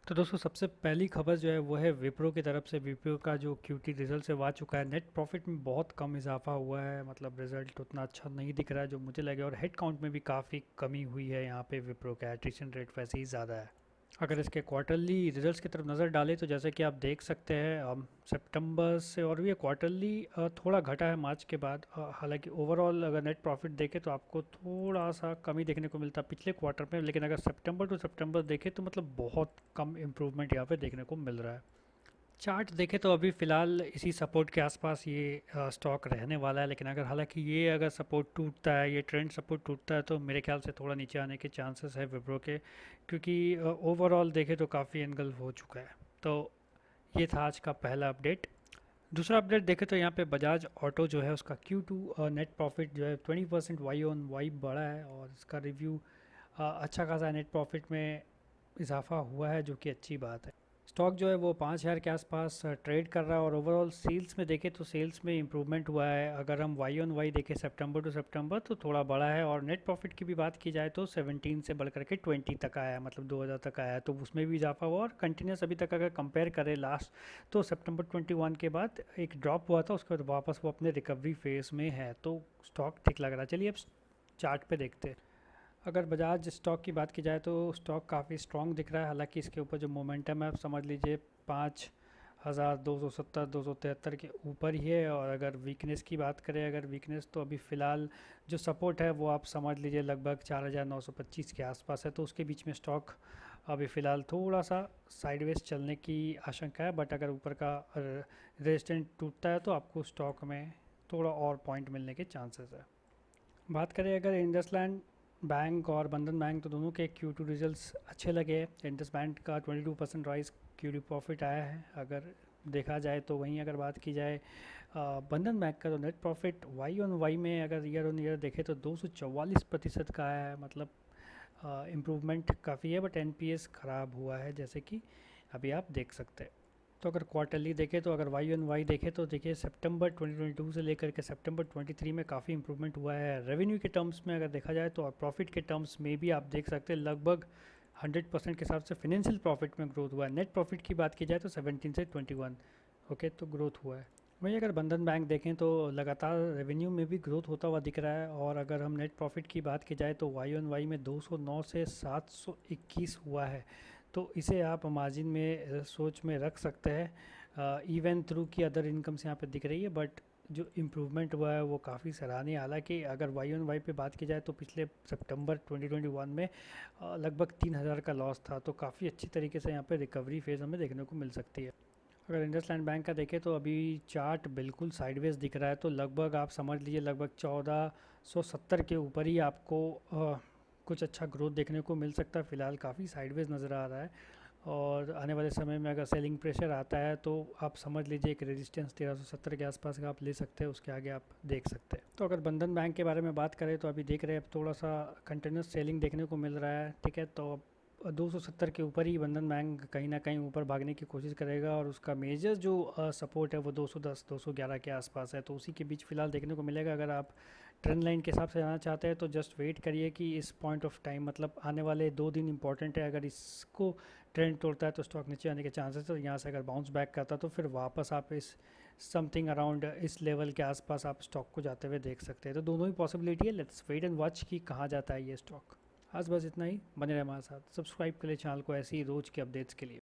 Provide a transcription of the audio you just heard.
तो दोस्तों सबसे पहली खबर जो है वो है विप्रो की तरफ से। विप्रो का जो क्यूटी रिजल्ट है वो आ चुका है। नेट प्रॉफिट में बहुत कम इजाफा हुआ है, मतलब रिजल्ट उतना अच्छा नहीं दिख रहा है जो मुझे लगे, और हेड काउंट में भी काफ़ी कमी हुई है। यहाँ पे विप्रो का एट्रिशन रेट वैसे ही ज़्यादा है। अगर इसके क्वार्टरली रिजल्ट्स की तरफ नज़र डालें तो जैसे कि आप देख सकते हैं, सितंबर से और भी ये क्वार्टरली थोड़ा घटा है मार्च के बाद। हालांकि ओवरऑल अगर नेट प्रॉफिट देखें तो आपको थोड़ा सा कमी देखने को मिलता है पिछले क्वार्टर में, लेकिन अगर सितंबर टू सितंबर देखें तो मतलब बहुत कम इम्प्रूवमेंट यहाँ पे देखने को मिल रहा है। चार्ट देखें तो अभी फ़िलहाल इसी सपोर्ट के आसपास ये स्टॉक रहने वाला है, लेकिन अगर हालांकि ये अगर सपोर्ट टूटता है, ये ट्रेंड सपोर्ट टूटता है, तो मेरे ख्याल से थोड़ा नीचे आने के चांसेस है विप्रो के, क्योंकि ओवरऑल देखें तो काफ़ी एंगल हो चुका है। तो ये था आज का पहला अपडेट। दूसरा अपडेट देखें तो यहाँ पे बजाज ऑटो जो है उसका Q2 नेट प्रॉफिट जो है 20% वाई ऑन वाई बढ़ा है, और इसका रिव्यू अच्छा खासा नेट प्रॉफिट में इजाफा हुआ है, जो कि अच्छी बात है। स्टॉक जो है वो 5,000 के आसपास ट्रेड कर रहा है, और ओवरऑल सेल्स में देखें तो सेल्स में इम्प्रूवमेंट हुआ है। अगर हम वाई ऑन वाई देखें सितंबर टू सितंबर तो थोड़ा बड़ा है, और नेट प्रॉफिट की भी बात की जाए तो 17 से बढ़ करके 20 तक आया है, मतलब 2,000 तक आया है, तो उसमें भी इजाफा हुआ। और कंटिन्यूस अभी तक अगर कंपेयर करें लास्ट, तो सितंबर 21 के बाद एक ड्रॉप हुआ था, उसके बाद वापस वो अपने रिकवरी फेज में है, तो स्टॉक ठीक लग रहा है। चलिए अब चार्ट पे देखते हैं। अगर बजाज स्टॉक की बात की जाए तो स्टॉक काफ़ी स्ट्रॉन्ग दिख रहा है। हालांकि इसके ऊपर जो मोमेंटम है आप समझ लीजिए 5,270 273 के ऊपर ही है। और अगर वीकनेस की बात करें, अगर वीकनेस तो अभी फ़िलहाल जो सपोर्ट है वो आप समझ लीजिए लगभग 4,925 के आसपास है, तो उसके बीच में स्टॉक अभी फ़िलहाल थोड़ा सा साइडवेज चलने की आशंका है। बट अगर ऊपर का रेजिस्टेंट टूटता है तो आपको स्टॉक में थोड़ा और पॉइंट मिलने के चांसेस है। बात करें अगर इंडसलैंड बैंक और बंधन बैंक, तो दोनों के Q2 रिजल्ट्स अच्छे लगे। इंडस बैंक का 22% राइज Q2 प्रॉफिट आया है अगर देखा जाए तो। वहीं अगर बात की जाए बंधन बैंक का, तो net profit Y on Y में अगर ईयर ऑन ईयर देखें तो 244% का आया है, मतलब इम्प्रूवमेंट काफ़ी है। बट एनपीएस ख़राब हुआ है, जैसे कि अभी आप देख सकते हैं। तो अगर क्वार्टरली देखें तो अगर वाई ऑन वाई देखें तो देखिए सितंबर 2022 से लेकर के सितंबर 23 में काफ़ी इंप्रूवमेंट हुआ है। रेवेन्यू के टर्म्स में अगर देखा जाए तो, और प्रॉफिट के टर्म्स में भी आप देख सकते हैं लगभग 100% के हिसाब से फिनेंशियल प्रॉफिट में ग्रोथ हुआ है। नेट प्रॉफिट की बात की जाए तो 17 से 21, ओके, तो ग्रोथ हुआ है। वहीं अगर बंधन बैंक देखें तो लगातार रेवेन्यू में भी ग्रोथ होता हुआ दिख रहा है। और अगर हम नेट प्रॉफिट की बात की जाए तो वाई ऑन वाई में 209 से 721 हुआ है, तो इसे आप मार्जिन में सोच में रख सकते हैं। इवन थ्रू की अदर इनकम से यहाँ पे दिख रही है, बट जो इम्प्रूवमेंट हुआ है वो काफ़ी सराहनीय। हालांकि अगर वाई ऑन वाई पे बात की जाए तो पिछले सितंबर 2021 में लगभग 3,000 का लॉस था, तो काफ़ी अच्छी तरीके से यहाँ पे रिकवरी फेज़ हमें देखने को मिल सकती है। अगर इंडसलैंड बैंक का देखें तो अभी चार्ट बिल्कुल साइडवेज दिख रहा है, तो लगभग आप समझ लीजिए लगभग 1470 के ऊपर ही आपको कुछ अच्छा ग्रोथ देखने को मिल सकता है। फ़िलहाल काफ़ी साइडवेज नज़र आ रहा है, और आने वाले समय में अगर सेलिंग प्रेशर आता है तो आप समझ लीजिए एक रेजिस्टेंस 1370 के आसपास का आप ले सकते हैं, उसके आगे आप देख सकते हैं। तो अगर बंधन बैंक के बारे में बात करें तो अभी देख रहे हैं अब थोड़ा सा कंटिन्यूस सेलिंग देखने को मिल रहा है, ठीक है। तो 270 के ऊपर ही बंधन बैंक कहीं ना कहीं ऊपर भागने की कोशिश करेगा, और उसका मेजर जो सपोर्ट है वो 210 211 के आसपास है, तो उसी के बीच फिलहाल देखने को मिलेगा। अगर आप ट्रेंड लाइन के हिसाब से जाना चाहते हैं तो जस्ट वेट करिए कि इस पॉइंट ऑफ टाइम, मतलब आने वाले 2 दिन इंपॉर्टेंट है। अगर इसको ट्रेंड तोड़ता है तो स्टॉक नीचे आने के चांसेस है, तो यहाँ से अगर बाउंस बैक करता है तो फिर वापस आप इस समथिंग अराउंड इस लेवल के आसपास आप स्टॉक को जाते हुए देख सकते हैं। तो दोनों ही पॉसिबिलिटी है, लेट्स वेट एंड वॉच कि कहाँ जाता है ये स्टॉक। आज बस इतना ही, बने रहे हमारे साथ, सब्सक्राइब कर ले चैनल को ऐसी ही रोज़ के अपडेट्स के लिए।